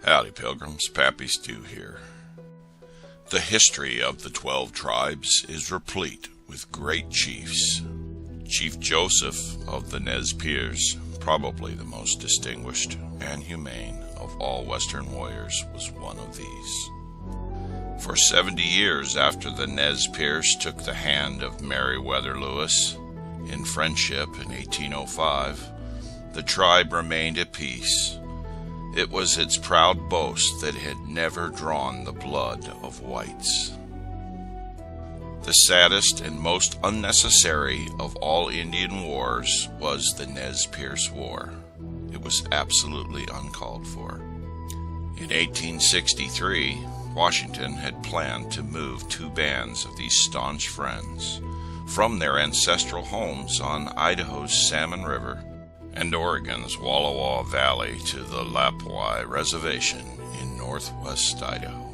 Howdy, Pilgrims. PappyStu here. The history of the 12 tribes is replete with great chiefs. Chief Joseph of the Nez Perce, probably the most distinguished and humane of all Western warriors, was one of these. For 70 years after the Nez Perce took the hand of Meriwether Lewis in friendship in 1805, the tribe remained at peace. It was its proud boast that it had never drawn the blood of whites. The saddest and most unnecessary of all Indian wars was the Nez Perce War. It was absolutely uncalled for. In 1863, Washington had planned to move two bands of these staunch friends from their ancestral homes on Idaho's Salmon River and Oregon's Walla Walla Valley to the Lapwai Reservation in northwest Idaho.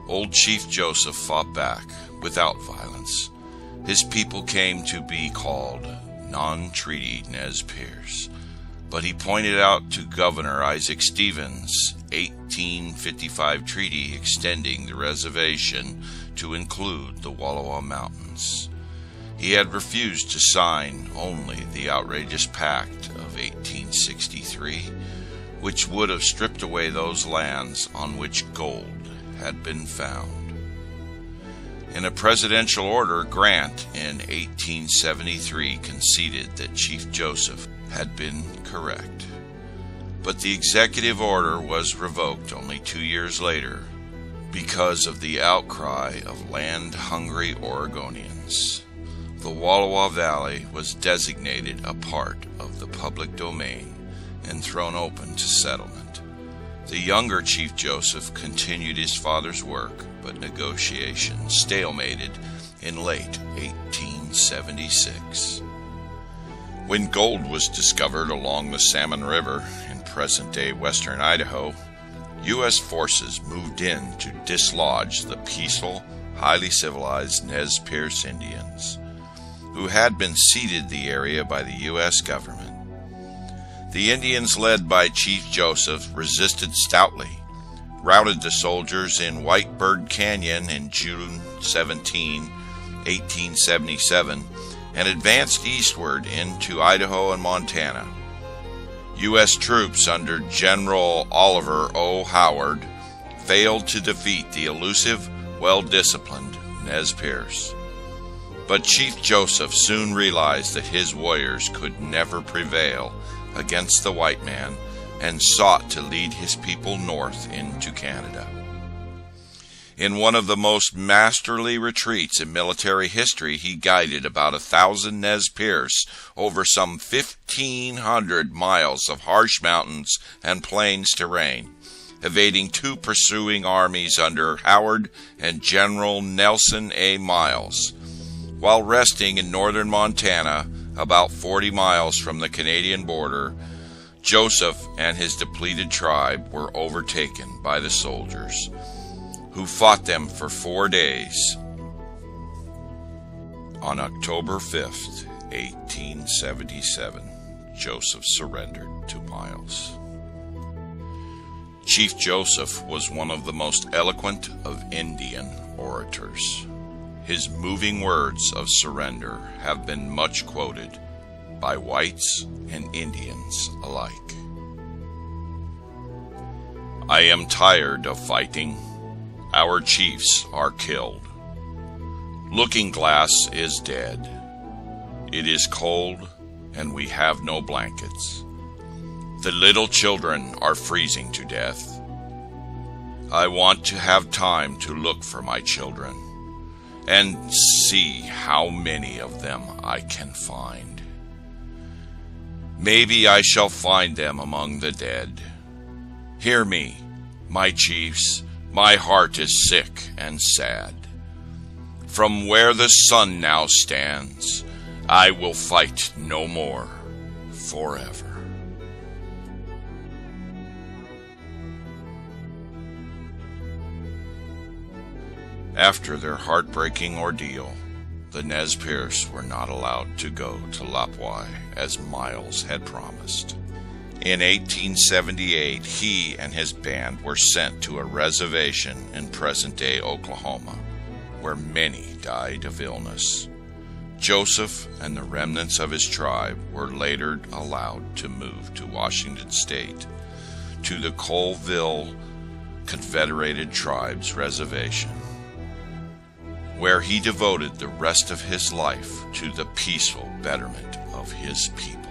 Old Chief Joseph fought back without violence. His people came to be called non-treaty Nez Perce, but he pointed out to Governor Isaac Stevens' 1855 treaty extending the reservation to include the Wallowa Mountains. He had refused to sign only the outrageous Pact of 1863, which would have stripped away those lands on which gold had been found. In a presidential order, Grant in 1873 conceded that Chief Joseph had been correct. But the executive order was revoked only 2 years later because of the outcry of land-hungry Oregonians. The Wallowa Valley was designated a part of the public domain and thrown open to settlement. The younger Chief Joseph continued his father's work, but negotiations stalemated in late 1876. When gold was discovered along the Salmon River in present-day western Idaho, U.S. forces moved in to dislodge the peaceful, highly civilized Nez Perce Indians, who had been ceded the area by the U.S. government. The Indians, led by Chief Joseph, resisted stoutly, routed the soldiers in White Bird Canyon in June 17, 1877, and advanced eastward into Idaho and Montana. U.S. troops under General Oliver O. Howard failed to defeat the elusive, well-disciplined Nez Perce. But Chief Joseph soon realized that his warriors could never prevail against the white man and sought to lead his people north into Canada. In one of the most masterly retreats in military history, he guided about 1,000 Nez Perce over some 1,500 miles of harsh mountains and plains terrain, evading two pursuing armies under Howard and General Nelson A. Miles. While resting in northern Montana, about 40 miles from the Canadian border, Joseph and his depleted tribe were overtaken by the soldiers, who fought them for 4 days. On October 5th, 1877, Joseph surrendered to Miles. Chief Joseph was one of the most eloquent of Indian orators. His moving words of surrender have been much quoted by whites and Indians alike. I am tired of fighting. Our chiefs are killed. Looking Glass is dead. It is cold and we have no blankets. The little children are freezing to death. I want to have time to look for my children and see how many of them I can find. Maybe I shall find them among the dead. Hear me, my chiefs, my heart is sick and sad. From where the sun now stands, I will fight no more forever. After their heartbreaking ordeal, the Nez Perce were not allowed to go to Lapwai as Miles had promised. In 1878, he and his band were sent to a reservation in present-day Oklahoma, where many died of illness. Joseph and the remnants of his tribe were later allowed to move to Washington State, to the Colville Confederated Tribes Reservation, where he devoted the rest of his life to the peaceful betterment of his people.